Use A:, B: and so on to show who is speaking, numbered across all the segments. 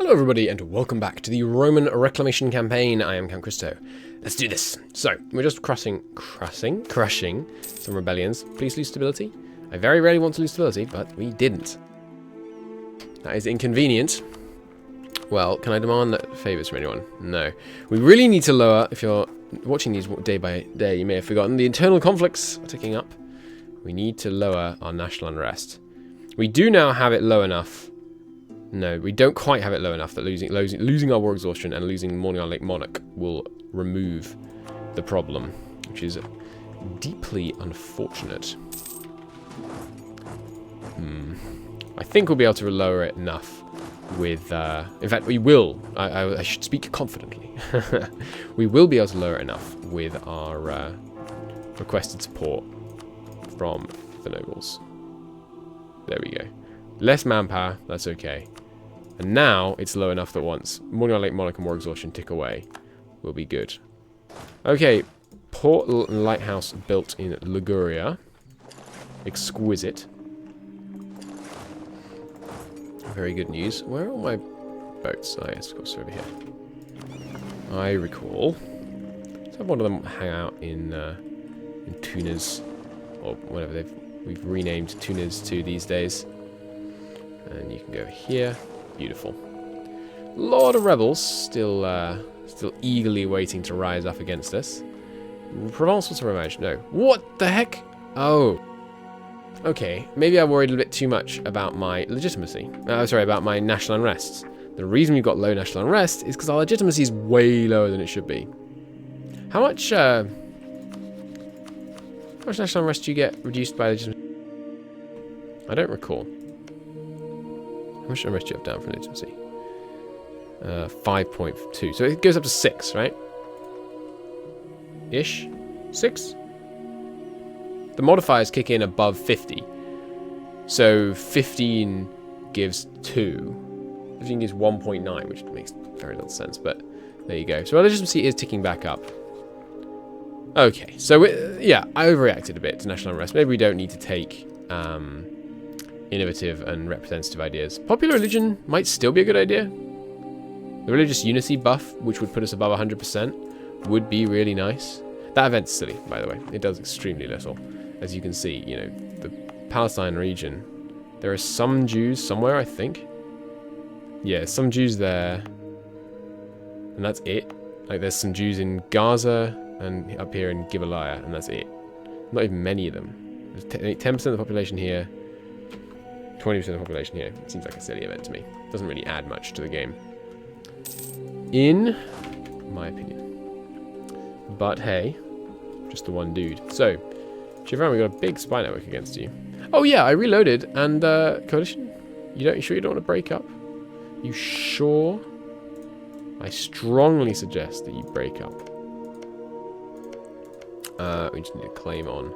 A: Hello everybody and welcome back to the Roman Reclamation campaign. I am Count Christo. Let's do this. So, we're just crushing some rebellions. Please lose stability. I very rarely want to lose stability, but we didn't. That is inconvenient. Well, can I demand favors from anyone? No. We really need to lower, if you're watching these day by day, you may have forgotten, the internal conflicts are ticking up. We need to lower our national unrest. We do now have it low enough. No, we don't quite have it low enough that losing our war exhaustion and losing Morning on Lake Monarch will remove the problem, which is deeply unfortunate. I think we'll be able to lower it enough with... in fact, we will. I should speak confidently. We will be able to lower it enough with our requested support from the nobles. There we go. Less manpower, that's okay. And now it's low enough that once Morning on Lake Monarch and war exhaustion tick away, we'll be good. Okay, port and lighthouse built in Liguria. Exquisite. Very good news. Where are all my boats? Oh yes, of course, they're over here. I recall. Let's have one of them hang out in Tunas, or whatever we've renamed Tunas to these days. And you can go here. Beautiful. A lot of rebels still eagerly waiting to rise up against us. Provence was revenge. No. What the heck? Oh. Okay. Maybe I worried a little bit too much about my legitimacy. Sorry, about my national unrest. The reason we've got low national unrest is because our legitimacy is way lower than it should be. How much national unrest do you get reduced by legitimacy? I don't recall. How much unrest do you have down for legitimacy? 5.2. So it goes up to 6, right? Ish? 6? The modifiers kick in above 50. So 15 gives 2. 15 gives 1.9, which makes very little sense, but there you go. So our legitimacy is ticking back up. Okay, so yeah, I overreacted a bit to national unrest. Maybe we don't need to take... innovative and representative ideas. Popular religion might still be a good idea. The religious unity buff, which would put us above 100%, would be really nice. That event's silly, by the way. It does extremely little. As you can see, you know, the Palestine region, there are some Jews somewhere, I think. Yeah, some Jews there. And that's it. Like, there's some Jews in Gaza and up here in Gibelah, and that's it. Not even many of them. There's 10% of the population here. 20% of the population here. It seems like a silly event to me. Doesn't really add much to the game. In my opinion. But hey, just the one dude. So, Chevron, we got a big spy network against you. Oh yeah, I reloaded and coalition. You sure you don't want to break up? You sure? I strongly suggest that you break up. We just need a claim on.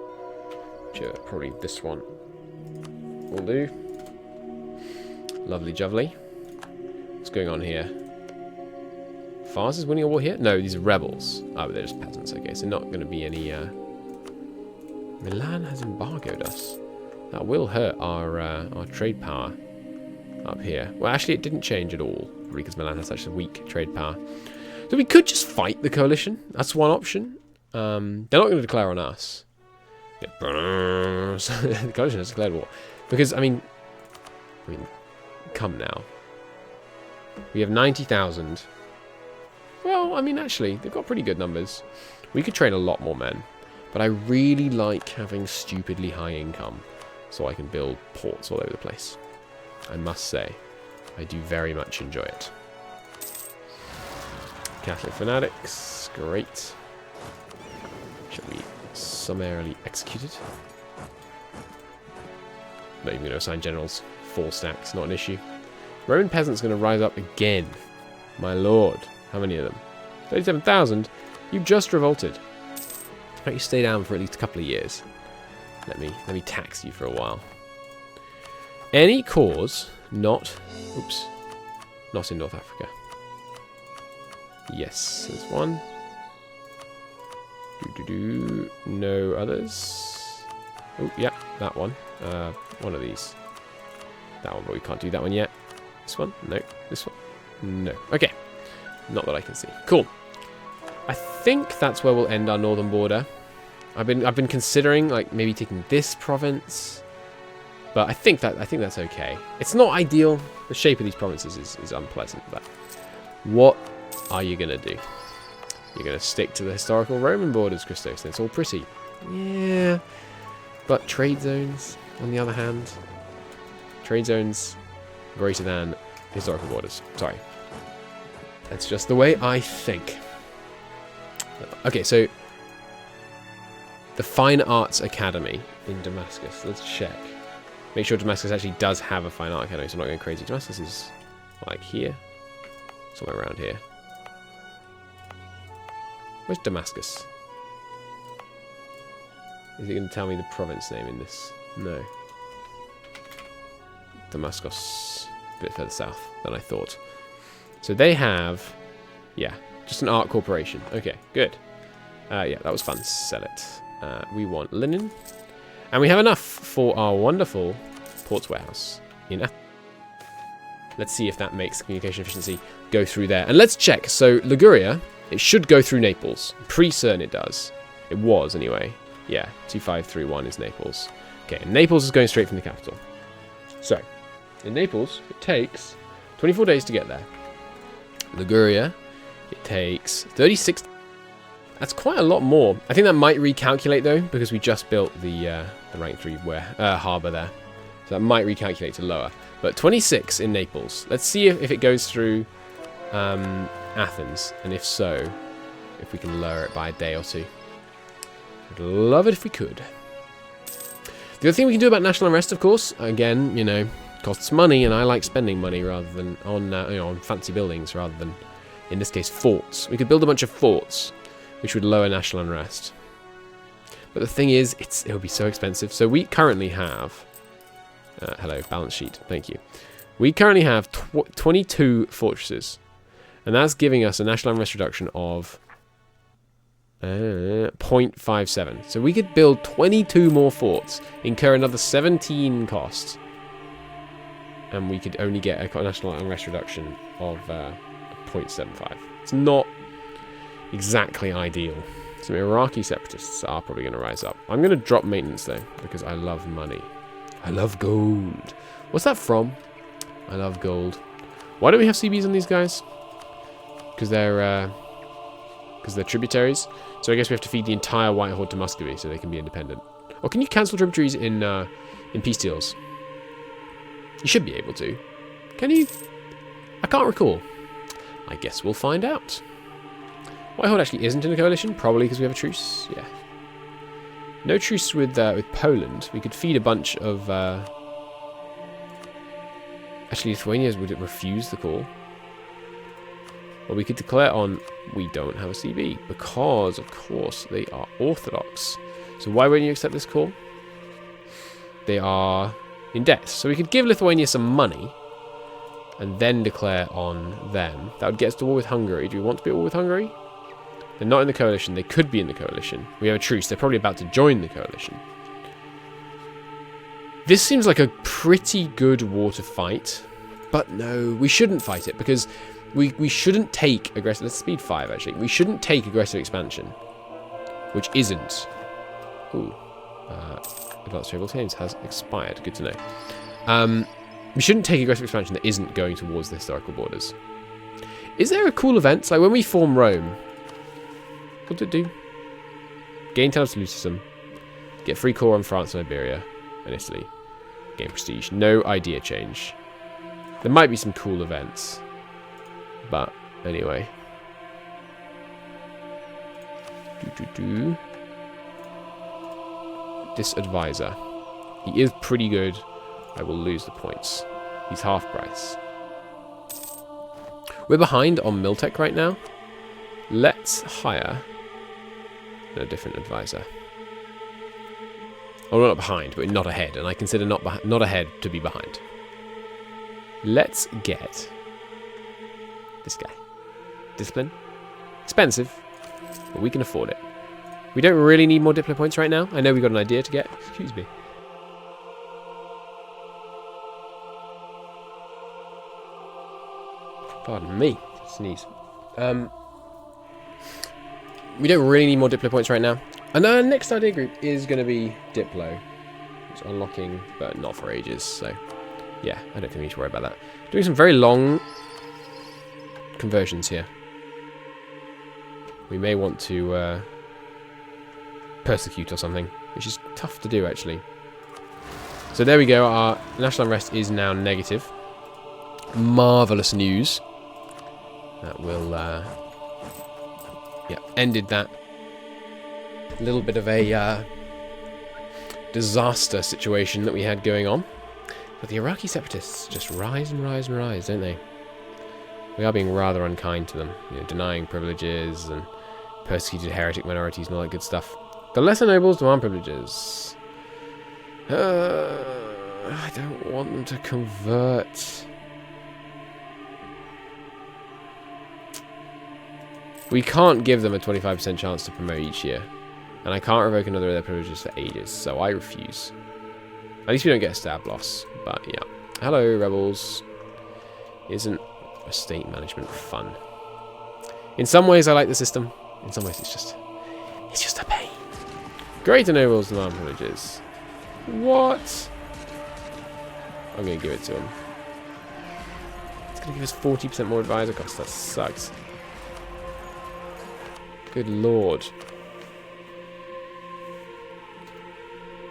A: Probably this one will do. Lovely jubbly. What's going on here? Fars is winning a war here? No, these are rebels. Oh, but they're just peasants. Okay, so not going to be any... Milan has embargoed us. That will hurt our trade power up here. Well, actually, it didn't change at all, because Milan has such a weak trade power. So we could just fight the coalition. That's one option. They're not going to declare on us. Yeah, the coalition has declared war. Because, I mean, come now. We have 90,000. Well, I mean, actually, they've got pretty good numbers. We could train a lot more men. But I really like having stupidly high income so I can build ports all over the place. I must say, I do very much enjoy it. Catholic fanatics, great. Shall we summarily executed? Not even going to assign generals 4 stacks, not an issue. Roman peasants going to rise up again. My lord. How many of them? 37,000? You just revolted. Why don't you stay down for at least a couple of years? Let me tax you for a while. Any cause not... Oops. Not in North Africa. Yes, there's one. No others. Oh, yeah, that one. One of these. That one, but we can't do that one yet. This one? No, this one. No. Okay. Not that I can see. Cool. I think that's where we'll end our northern border. I've been considering like maybe taking this province, but I think that's okay. It's not ideal. The shape of these provinces is unpleasant, but what are you gonna do? You're gonna stick to the historical Roman borders, Christos, and it's all pretty. Yeah. But trade zones, on the other hand, trade zones greater than historical borders. Sorry. That's just the way I think. Okay, so the Fine Arts Academy in Damascus. Let's check. Make sure Damascus actually does have a Fine Art Academy, so I'm not going crazy. Damascus is like here. Somewhere around here. Where's Damascus? Is it going to tell me the province name in this? No. Damascus. A bit further south than I thought. So they have... Yeah, just an art corporation. Okay, good. Yeah, that was fun. Sell it. We want linen. And we have enough for our wonderful ports warehouse in Athens. Let's see if that makes communication efficiency go through there. And let's check. So Liguria, it should go through Naples. Pretty certain it does. It was, anyway. Yeah, 2531 is Naples. Okay, and Naples is going straight from the capital. So, in Naples, it takes 24 days to get there. Liguria, it takes 36. That's quite a lot more. I think that might recalculate, though, because we just built the rank 3 harbour there. So that might recalculate to lower. But 26 in Naples. Let's see if it goes through Athens. And if so, if we can lower it by a day or two. I'd love it if we could. The other thing we can do about national unrest, of course, again, you know, costs money, and I like spending money rather than on, on fancy buildings rather than, in this case, forts. We could build a bunch of forts, which would lower national unrest. But the thing is, it would be so expensive. So we currently have... hello, balance sheet. Thank you. We currently have 22 fortresses. And that's giving us a national unrest reduction of 0.57. So we could build 22 more forts, incur another 17 costs. And we could only get a national unrest reduction of 0.75. It's not exactly ideal. Some Iraqi separatists are probably going to rise up. I'm going to drop maintenance, though, because I love money. I love gold. What's that from? I love gold. Why don't we have CBs on these guys? Because they're tributaries. So I guess we have to feed the entire White Horde to Muscovy so they can be independent. Or can you cancel tributaries in peace deals? You should be able to. Can you? I can't recall. I guess we'll find out. White Horde actually isn't in a coalition, probably because we have a truce. Yeah. No truce with Poland. We could feed a bunch of... Actually, Lithuania would it refuse the call? Well, we could declare on we don't have a CB because, of course, they are Orthodox. So why won't you accept this call? They are in debt. So we could give Lithuania some money and then declare on them. That would get us to war with Hungary. Do we want to be at war with Hungary? They're not in the coalition. They could be in the coalition. We have a truce. They're probably about to join the coalition. This seems like a pretty good war to fight. But no, we shouldn't fight it because we shouldn't take aggressive... Let's speed 5, actually. We shouldn't take aggressive expansion. Which isn't... Ooh. Advanced Favorable Claims has expired. Good to know. We shouldn't take aggressive expansion that isn't going towards the historical borders. Is there a cool event? Like when we form Rome... What did it do? Gain absolutism. Get free core on France and Iberia and Italy. Gain prestige. No idea change. There might be some cool events. But anyway. This advisor. He is pretty good. I will lose the points. He's half price. We're behind on Miltech right now. Let's hire a different advisor. Oh, we're not behind, but we're not ahead, and I consider not ahead to be behind. Let's get this guy. Discipline. Expensive, but we can afford it. We don't really need more Diplo points right now. I know we've got an idea to get. Excuse me. Pardon me. Sneeze. We don't really need more Diplo points right now. And our next idea group is going to be Diplo. It's unlocking, but not for ages. So, yeah, I don't think we need to worry about that. Doing some very long conversions here. We may want to persecute or something, which is tough to do, actually. So there we go. Our national unrest is now negative. Marvellous news. That will, yeah, ended that little bit of a disaster situation that we had going on. But the Iraqi separatists just rise and rise and rise, don't they? We are being rather unkind to them, you know, denying privileges and persecuted heretic minorities and all that good stuff. The lesser nobles demand privileges. I don't want them to convert. We can't give them a 25% chance to promote each year. And I can't revoke another of their privileges for ages, so I refuse. At least we don't get a stab loss, but yeah. Hello, rebels. Isn't estate management fun? In some ways I like the system. In some ways it's just a pain. Greater nobles demand privileges. What? I'm going to give it to him. It's going to give us 40% more advisor costs. That sucks. Good lord.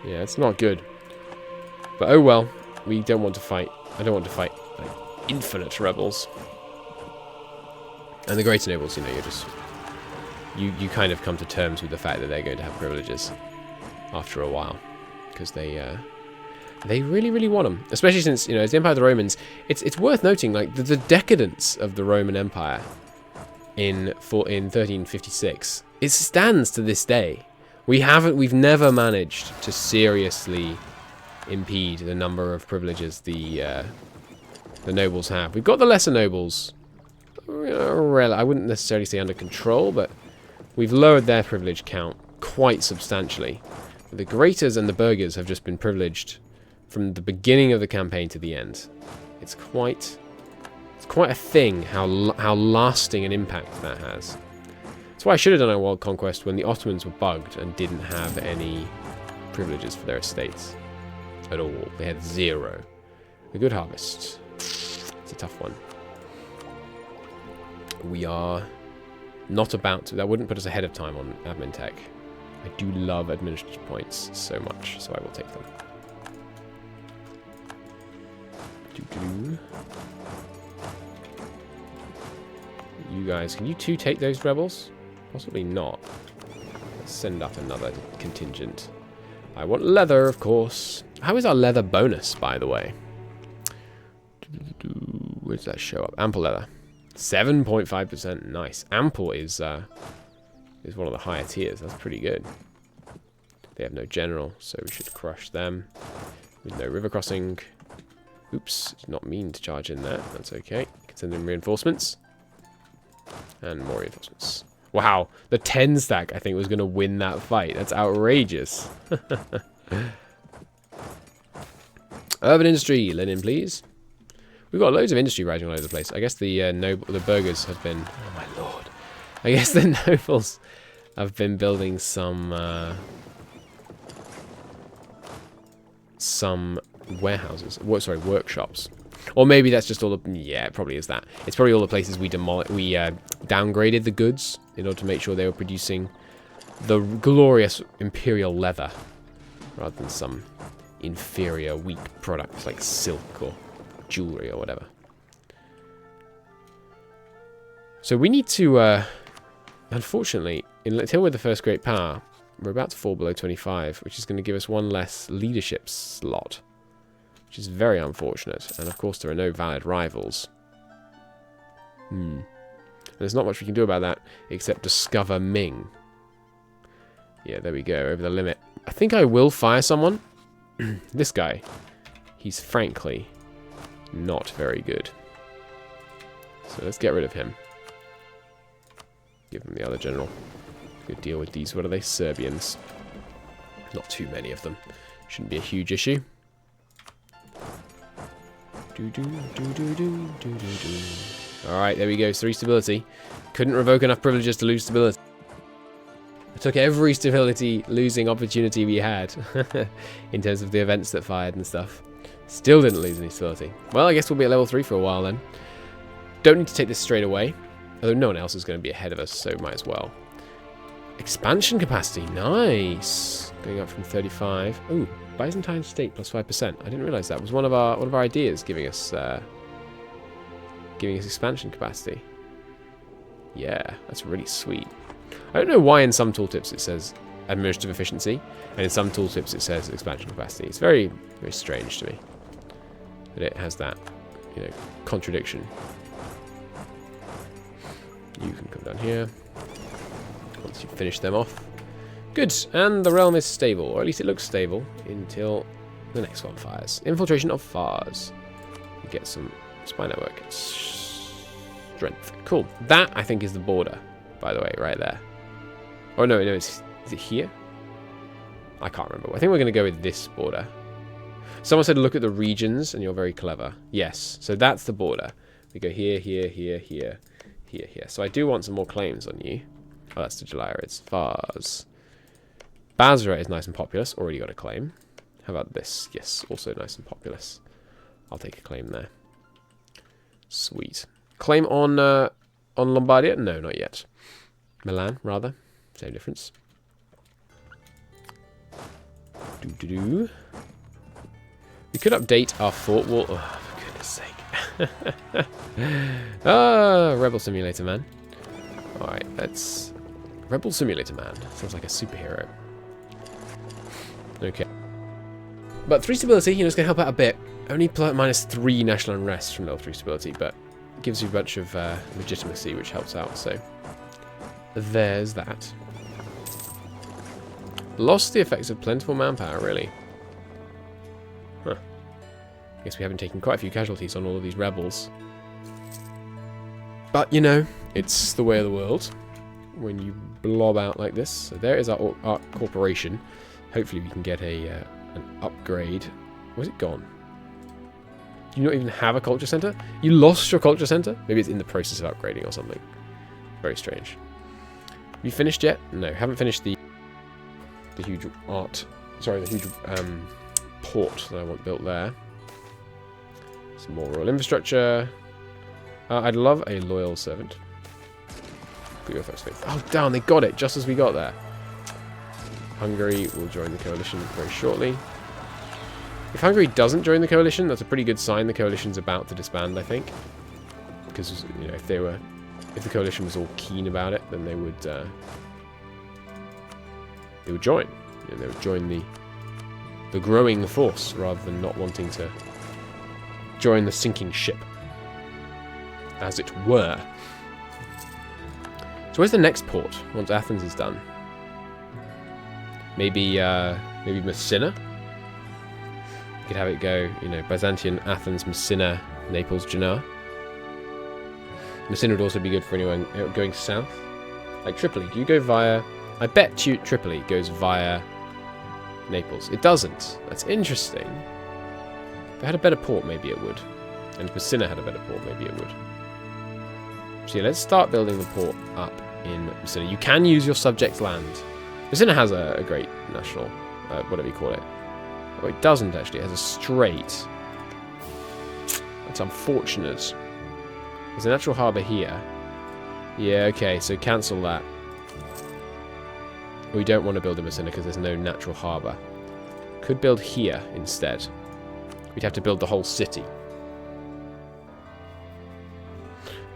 A: Yeah, it's not good. But oh well. We don't want to fight. I don't want to fight like infinite rebels. And the greater nobles, you know, you're just... You kind of come to terms with the fact that they're going to have privileges after a while. Because they really, really want them. Especially since, you know, as the Empire of the Romans, it's worth noting, like, the decadence of the Roman Empire in 1356, it stands to this day. We've never managed to seriously impede the number of privileges the nobles have. We've got the lesser nobles, I wouldn't necessarily say under control, but we've lowered their privilege count quite substantially. The Greaters and the Burghers have just been privileged from the beginning of the campaign to the end. It's quite a thing how lasting an impact that has. That's why I should have done a world conquest when the Ottomans were bugged and didn't have any privileges for their estates at all. They had 0. A good harvest. It's a tough one. We are not about to... That wouldn't put us ahead of time on admin tech. I do love administrative points so much, so I will take them. You guys, can you two take those rebels? Possibly not. Let's send up another contingent. I want leather, of course. How is our leather bonus, by the way? Where does that show up? Ample leather. 7.5%. Nice. Ample is one of the higher tiers. That's pretty good. They have no general, so we should crush them. With no river crossing. Oops, did not mean to charge in there. That's okay. Can send in reinforcements. And more reinforcements. Wow, the 10 stack I think was going to win that fight. That's outrageous. Urban industry, linen please. We've got loads of industry rising all over the place. I guess the burghers have been... Oh my lord. I guess the nobles have been building some warehouses. Sorry, workshops. Or maybe that's just all the... Yeah, it probably is that. It's probably all the places we downgraded the goods in order to make sure they were producing the glorious imperial leather rather than some inferior, weak products like silk or jewelry or whatever. So we need to... unfortunately, until we're the first great power, we're about to fall below 25, which is going to give us one less leadership slot. Which is very unfortunate. And of course there are no valid rivals. And there's not much we can do about that except discover Ming. Yeah, there we go, over the limit. I think I will fire someone. This guy. He's frankly not very good. So let's get rid of him. Give him the other general. Good deal with these. What are they? Serbians. Not too many of them. Shouldn't be a huge issue. Alright, there we go. 3 stability. Couldn't revoke enough privileges to lose stability. I took every stability losing opportunity we had in terms of the events that fired and stuff. Still didn't lose any stability. Well, I guess we'll be at level 3 for a while then. Don't need to take this straight away. Although no one else is going to be ahead of us, so might as well. Expansion capacity. Nice. Going up from 35. Ooh, Byzantine state plus 5%. I didn't realize that was one of our ideas giving us expansion capacity. Yeah, that's really sweet. I don't know why in some tooltips it says administrative efficiency, and in some tooltips it says expansion capacity. It's very, very strange to me that it has that, you know, contradiction. You can come down here once you finish them off. Good, and the realm is stable, or at least it looks stable until the next one fires. Infiltration of Fars. You get some spy network strength. Cool. That I think is the border, by the way, right there. Oh no, is it here? I can't remember. I think we're going to go with this border. Someone said look at the regions, and you're very clever. Yes, so that's the border. We go here, here, here, here, here, here. So I do want some more claims on you. Oh, that's the Jalarids. Fars. Basra is nice and populous. Already got a claim. How about this? Yes, also nice and populous. I'll take a claim there. Sweet. Claim on Lombardia? No, not yet. Milan, rather. Same difference. We could update our fort wall. Oh, for goodness sake. Rebel Simulator Man. Alright, let's... Rebel Simulator Man. Sounds like a superhero. Okay. But 3 stability, you know, it's going to help out a bit. Only -3 national unrest from level 3 stability, but it gives you a bunch of legitimacy, which helps out, so... There's that. Lost the effects of plentiful manpower, really. Huh. I guess we haven't taken quite a few casualties on all of these rebels. But, you know, it's the way of the world when you blob out like this. So there is our corporation. Hopefully we can get an upgrade. Where's it gone? Do you not even have a culture center? You lost your culture center? Maybe it's in the process of upgrading or something. Very strange. Have you finished yet? No, haven't finished the huge the huge port that I want built there. Some more royal infrastructure. I'd love a loyal servant. Put your first faith. Oh, damn, they got it just as we got there. Hungary will join the coalition very shortly. If Hungary doesn't join the coalition, that's a pretty good sign the coalition's about to disband, I think. Because, you know, if the coalition was all keen about it, then they would join. You know, they would join the growing force rather than not wanting to join the sinking ship, as it were. So where's the next port once Athens is done? Maybe Messina. You could have it go, you know, Byzantium, Athens, Messina, Naples, Genoa. Messina would also be good for anyone going south. Like Tripoli. Do you go via... I bet Tripoli goes via Naples. It doesn't. That's interesting. If it had a better port, maybe it would. And if Messina had a better port, maybe it would. So yeah, let's start building the port up in Messina. You can use your subject land. Messina has a great national... whatever you call it. Oh, it doesn't actually. It has a strait. That's unfortunate. There's a natural harbour here. Yeah, okay, so cancel that. We don't want to build in Messina because there's no natural harbour. Could build here instead. We'd have to build the whole city.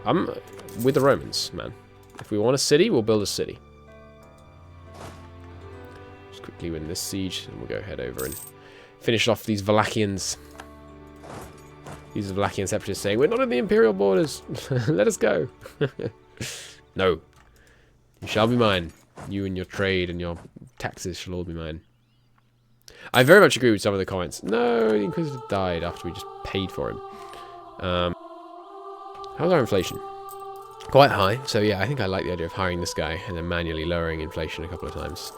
A: I'm with the Romans, man. If we want a city, we'll build a city. Just quickly win this siege, and we'll go head over and finish off these Valachians. These Valachian separatists saying, we're not in the imperial borders. Let us go. No. You shall be mine. You and your trade and your taxes shall all be mine. I very much agree with some of the comments. No, the Inquisitor died after we just paid for him. How's our inflation? Quite high. So yeah, I think I like the idea of hiring this guy and then manually lowering inflation a couple of times.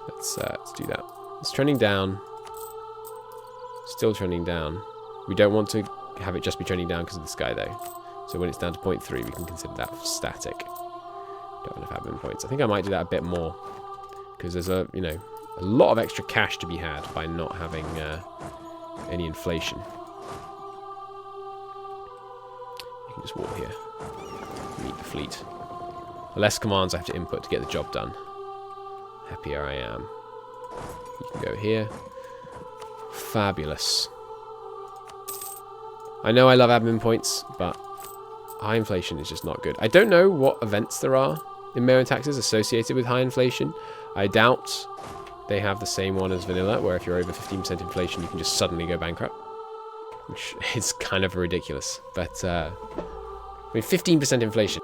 A: Let's do that. It's trending down. Still trending down. We don't want to have it just be trending down because of the sky, though. So when it's down to 0.3, we can consider that static. Don't have enough admin points. I think I might do that a bit more because there's a lot of extra cash to be had by not having any inflation. You can just walk here. Meet the fleet. The less commands I have to input to get the job done. Happier I am. You can go here. Fabulous. I know I love admin points, but high inflation is just not good. I don't know what events there are in MEIOU&Taxes associated with high inflation. I doubt they have the same one as vanilla, where if you're over 15% inflation, you can just suddenly go bankrupt. Which is kind of ridiculous. But, I mean, 15% inflation.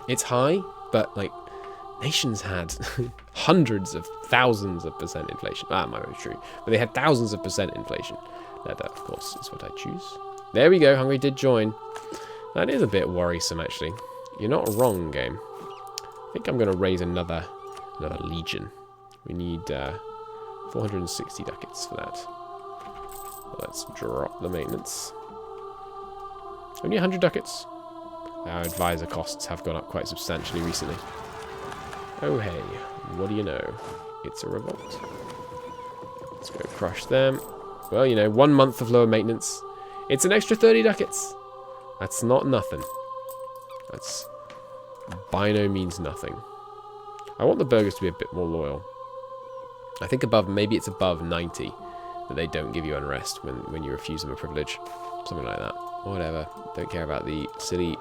A: It's high, but, like, nations had hundreds of thousands of percent inflation. That might be true. But they had thousands of percent inflation. That, of course, is what I choose. There we go. Hungary did join. That is a bit worrisome, actually. You're not wrong, game. I think I'm going to raise another legion. We need 460 ducats for that. Let's drop the maintenance. Only 100 ducats. Our advisor costs have gone up quite substantially recently. Oh hey, what do you know? It's a revolt. Let's go crush them. Well, 1 month of lower maintenance. It's an extra 30 ducats. That's not nothing. That's by no means nothing. I want the burghers to be a bit more loyal. I think maybe it's above 90 that they don't give you unrest when you refuse them a privilege. Something like that. Whatever. Don't care about the silly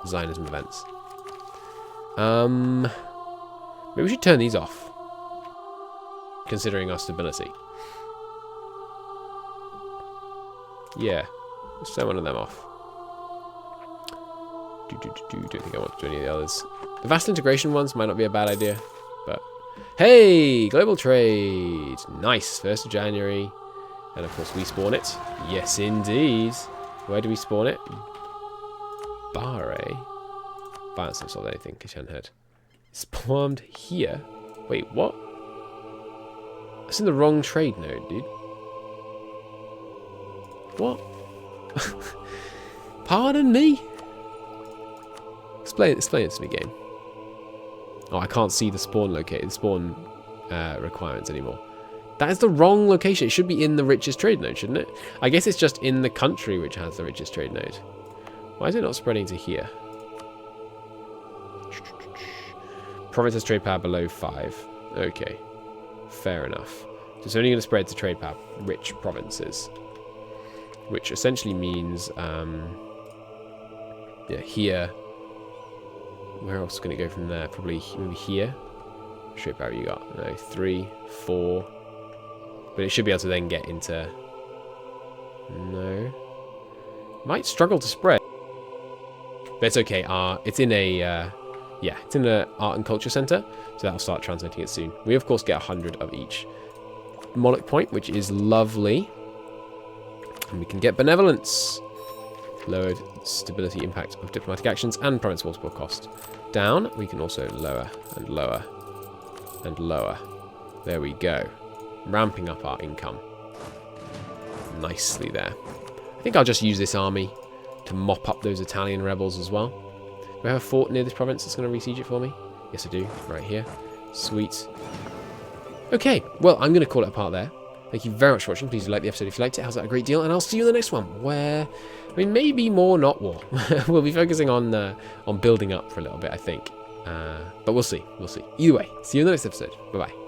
A: Zionism events. Maybe we should turn these off, considering our stability. Yeah, let's turn one of them off. Don't think I want to do any of the others. The vast integration ones might not be a bad idea, but hey, global trade, nice, 1st of January, and of course we spawn it. Yes, indeed. Where do we spawn it? Bahre. But that's not solved anything, because you hadn't heard. Spawned here. Wait, what? That's in the wrong trade node, dude. What? Pardon me? Explain it to me, game. Oh, I can't see the spawn requirements anymore. That is the wrong location. It should be in the richest trade node, shouldn't it? I guess it's just in the country which has the richest trade node. Why is it not spreading to here? Province has trade power below 5. Okay. Fair enough. So it's only going to spread to trade power rich provinces. Which essentially means, yeah, here. Where else is going to go from there? Probably maybe here. Trade power you got? No, 3, 4. But it should be able to then get into... No. Might struggle to spread. But it's okay. It's in a... yeah, it's in an art and culture centre. So that'll start transmitting it soon. We, of course, get 100 of each Monarch point, which is lovely. And we can get benevolence. Lowered stability impact of diplomatic actions and province multiple cost. Down, we can also lower and lower and lower. There we go. Ramping up our income. Nicely there. I think I'll just use this army to mop up those Italian rebels as well. Do I have a fort near this province that's going to resiege it for me? Yes, I do. Right here. Sweet. Okay, well, I'm going to call it a part there. Thank you very much for watching. Please do like the episode if you liked it. How's that a great deal? And I'll see you in the next one, where, I mean, maybe more not war. We'll be focusing on building up for a little bit, I think. But we'll see. We'll see. Either way, see you in the next episode. Bye-bye.